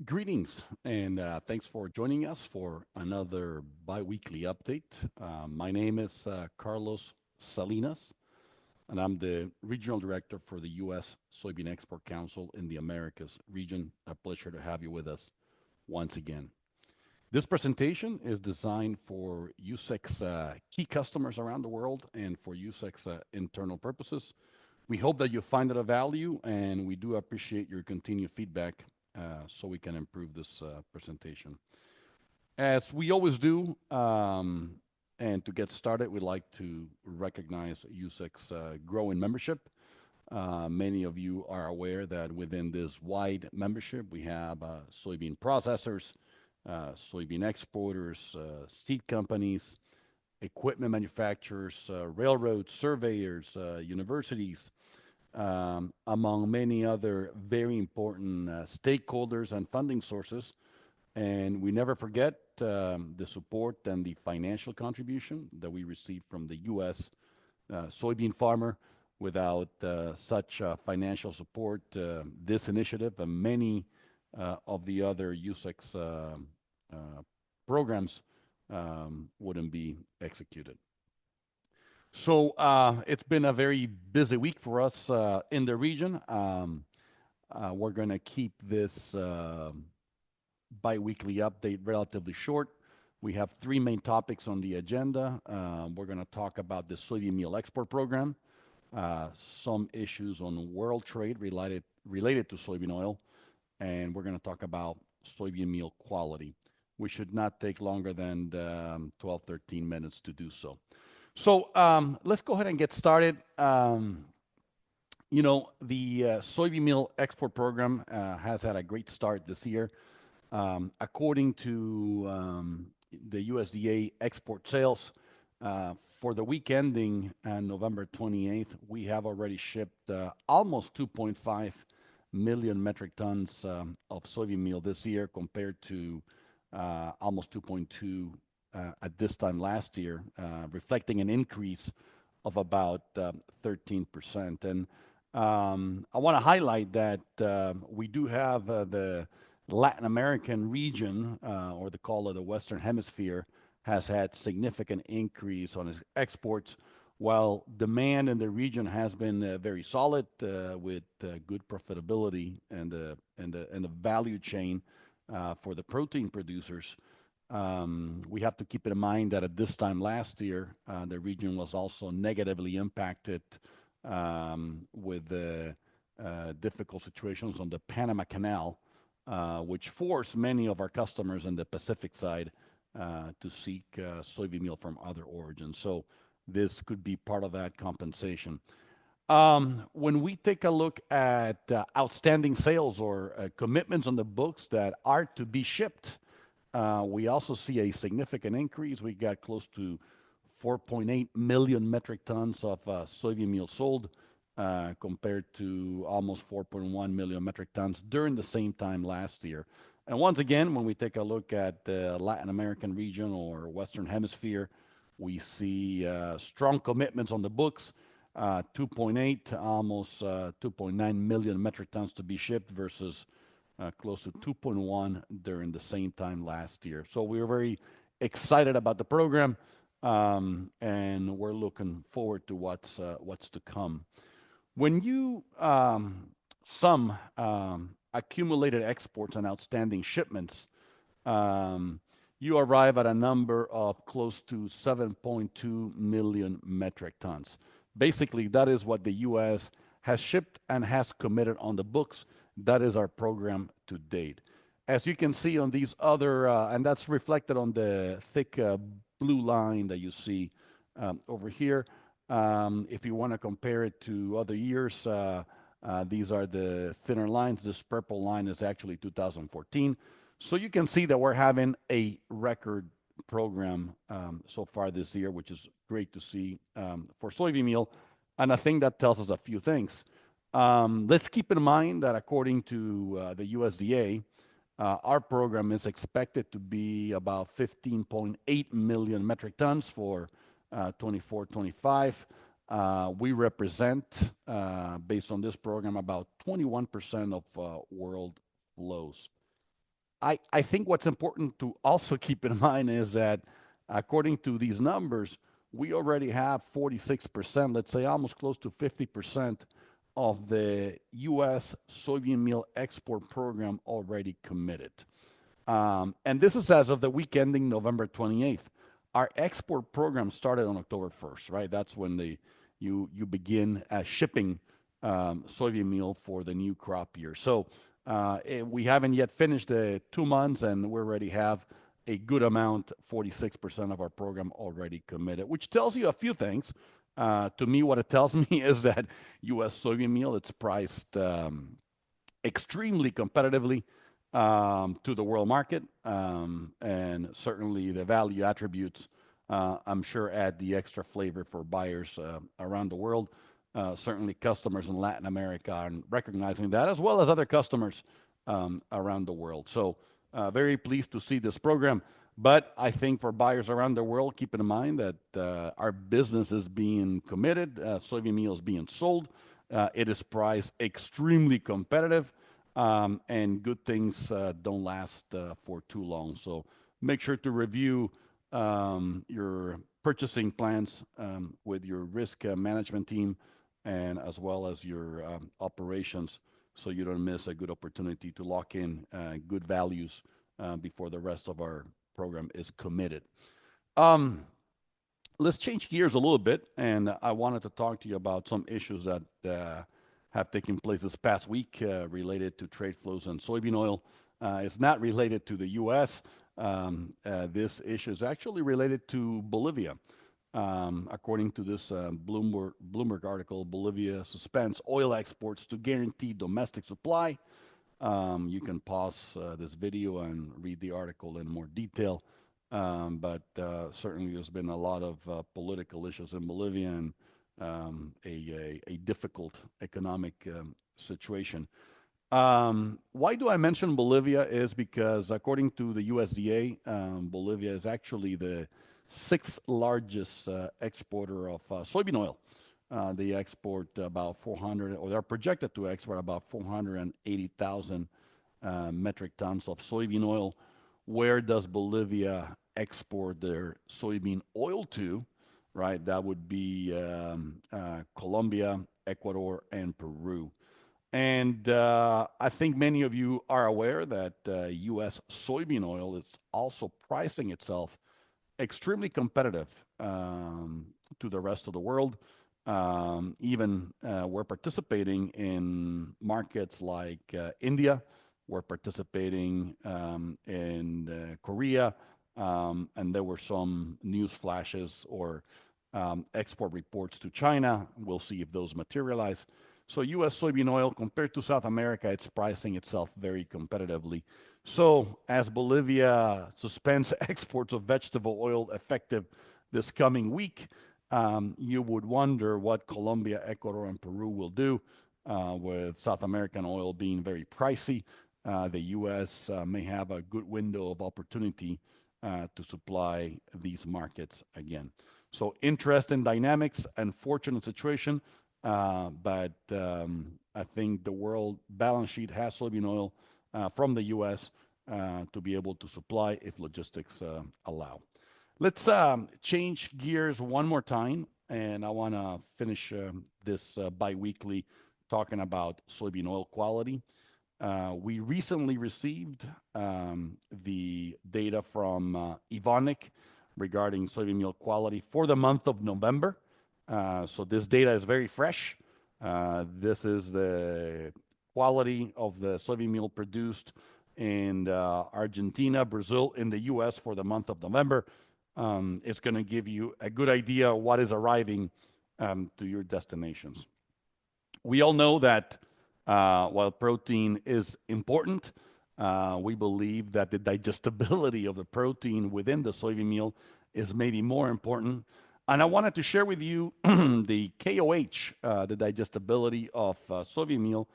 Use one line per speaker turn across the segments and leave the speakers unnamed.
Greetings and thanks for joining us for another bi-weekly update. My name is Carlos Salinas, and I'm the Regional Director for the U.S. Soybean Export Council in the Americas region. A pleasure to have you with us once again. This presentation is designed for USEC's key customers around the world and for USEC's internal purposes. We hope that you find it of value, and we do appreciate your continued feedback so we can improve this presentation. As we always do, and to get started, we'd like to recognize USEC's growing membership. Many of you are aware that within this wide membership, we have soybean processors, soybean exporters, seed companies, equipment manufacturers, railroads, surveyors, universities, among many other very important stakeholders and funding sources. And we never forget the support and the financial contribution that we receive from the U.S. Soybean farmer. Without such financial support, this initiative and many of the other USEC's programs wouldn't be executed. So it's been a very busy week for us in the region. We're going to keep this bi-weekly update relatively short. We have three main topics on the agenda. We're going to talk about the soybean meal export program, some issues on world trade related to soybean oil, and we're going to talk about soybean meal quality. We should not take longer than 12, 13 minutes to do so. So let's go ahead and get started. The soybean meal export program has had a great start this year. According to the USDA export sales, for the week ending November 28th, we have already shipped almost 2.5 million metric tons of soybean meal this year compared to almost 2.2 at this time last year, reflecting an increase of about 13%. And I want to highlight that we do have the Latin American region, or the call of the Western Hemisphere, has had significant increase on its exports, while demand in the region has been very solid with good profitability and the value chain for the protein producers. We have to keep in mind that at this time last year, the region was also negatively impacted with the difficult situations on the Panama Canal, which forced many of our customers on the Pacific side to seek soybean meal from other origins. So this could be part of that compensation. When we take a look at outstanding sales or commitments on the books that are to be shipped, we also see a significant increase. We got close to 4.8 million metric tons of soybean meal sold compared to almost 4.1 million metric tons during the same time last year. And once again, when we take a look at the Latin American region or Western Hemisphere, we see strong commitments on the books, 2.8 to almost 2.9 million metric tons to be shipped versus close to 2.1 during the same time last year. So we're very excited about the program, and we're looking forward to what's to come. When you sum accumulated exports and outstanding shipments, you arrive at a number of close to 7.2 million metric tons. Basically, that is what the U.S. has shipped and has committed on the books. That is our program to date. As you can see on these other, and that's reflected on the thick blue line that you see over here. If you want to compare it to other years, these are the thinner lines. This purple line is actually 2014. So you can see that we're having a record program so far this year, which is great to see for soybean meal. And I think that tells us a few things. Let's keep in mind that according to the USDA, our program is expected to be about 15.8 million metric tons for 24-25. We represent, based on this program, about 21% of world flows. I think what's important to also keep in mind is that according to these numbers, we already have 46%, let's say almost close to 50% of the U.S. soybean meal export program already committed. And this is as of the week ending November 28th. Our export program started on October 1st, right? That's when you begin shipping soybean meal for the new crop year. So we haven't yet finished the 2 months, and we already have a good amount, 46% of our program already committed, which tells you a few things. To me, what it tells me is that U.S. soybean meal, it's priced extremely competitively to the world market, and certainly the value attributes, I'm sure, add the extra flavor for buyers around the world. Certainly, customers in Latin America are recognizing that, as well as other customers around the world. So, very pleased to see this program. But I think for buyers around the world, keep in mind that our business is being committed, soybean meal is being sold. It is priced extremely competitive, and good things don't last for too long. So make sure to review your purchasing plans with your risk management team, and as well as your operations, so you don't miss a good opportunity to lock in good values before the rest of our program is committed. Let's change gears a little bit, and I wanted to talk to you about some issues that have taken place this past week related to trade flows and soybean oil. It's not related to the U.S. This issue is actually related to Bolivia. According to this Bloomberg article, Bolivia suspends oil exports to guarantee domestic supply. You can pause this video and read the article in more detail. But certainly there's been a lot of political issues in Bolivia, and a difficult economic situation. Why do I mention Bolivia? Is because according to the USDA, Bolivia is actually the sixth largest exporter of soybean oil. They export about 400, or they're projected to export about 480,000 metric tons of soybean oil. Where does Bolivia export their soybean oil to? Right, that would be Colombia, Ecuador, and Peru. And I think many of you are aware that U.S. soybean oil is also pricing itself extremely competitive to the rest of the world. Even we're participating in markets like India. We're participating in Korea, and there were some news flashes or export reports to China. We'll see if those materialize. So U.S. soybean oil, compared to South America, it's pricing itself very competitively. So as Bolivia suspends exports of vegetable oil effective this coming week, you would wonder what Colombia, Ecuador, and Peru will do with South American oil being very pricey. The U.S. may have a good window of opportunity to supply these markets again. So interesting dynamics, unfortunate situation, but I think the world balance sheet has soybean oil from the U.S. To be able to supply if logistics allow. Let's change gears one more time, and I want to finish this bi-weekly talking about soybean oil quality. We recently received the data from Evonik regarding soybean meal quality for the month of November. So this data is very fresh. This is the quality of the soybean meal produced in Argentina, Brazil, in the U.S. for the month of November. It's going to give you a good idea of what is arriving to your destinations. We all know that while protein is important, we believe that the digestibility of the protein within the soybean meal is maybe more important. And I wanted to share with you the KOH, the digestibility of soybean meal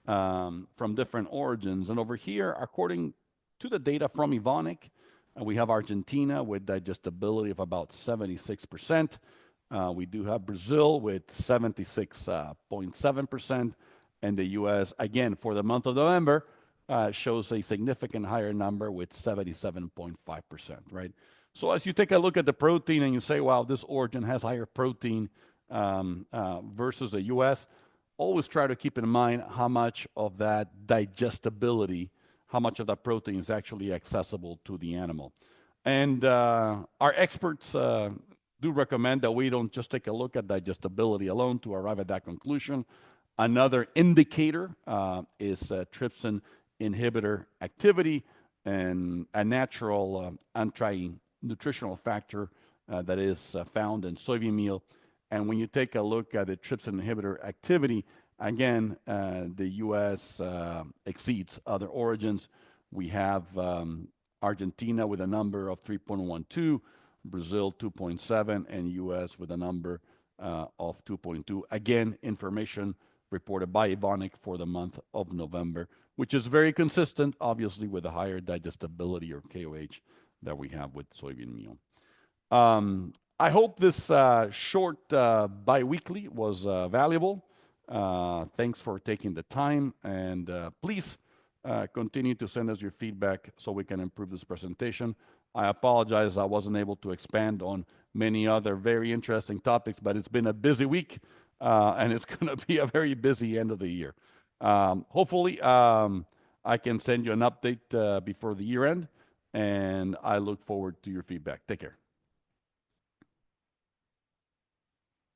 from different origins. And over here, according to the data from Evonik, we have Argentina with digestibility of about 76%. We do have Brazil with 76.7%, and the U.S., again, for the month of November, shows a significant higher number with 77.5%, right? So as you take a look at the protein and you say, wow, this origin has higher protein versus the US, always try to keep in mind how much of that digestibility, how much of that protein is actually accessible to the animal. And our experts do recommend that we don't just take a look at digestibility alone to arrive at that conclusion. Another indicator is trypsin inhibitor activity and a natural anti-nutritional factor that is found in soybean meal. And when you take a look at the trypsin inhibitor activity, again, the U.S. Exceeds other origins. We have Argentina with a number of 3.12, Brazil 2.7, and U.S. with a number of 2.2. Again, information reported by Evonik for the month of November, which is very consistent, obviously, with the higher digestibility or KOH that we have with soybean meal. I hope this short bi-weekly was valuable. Thanks for taking the time, and please continue to send us your feedback so we can improve this presentation. I apologize I wasn't able to expand on many other very interesting topics, but it's been a busy week, and it's going to be a very busy end of the year. Hopefully, I can send you an update before the year end, and I look forward to your feedback. Take care.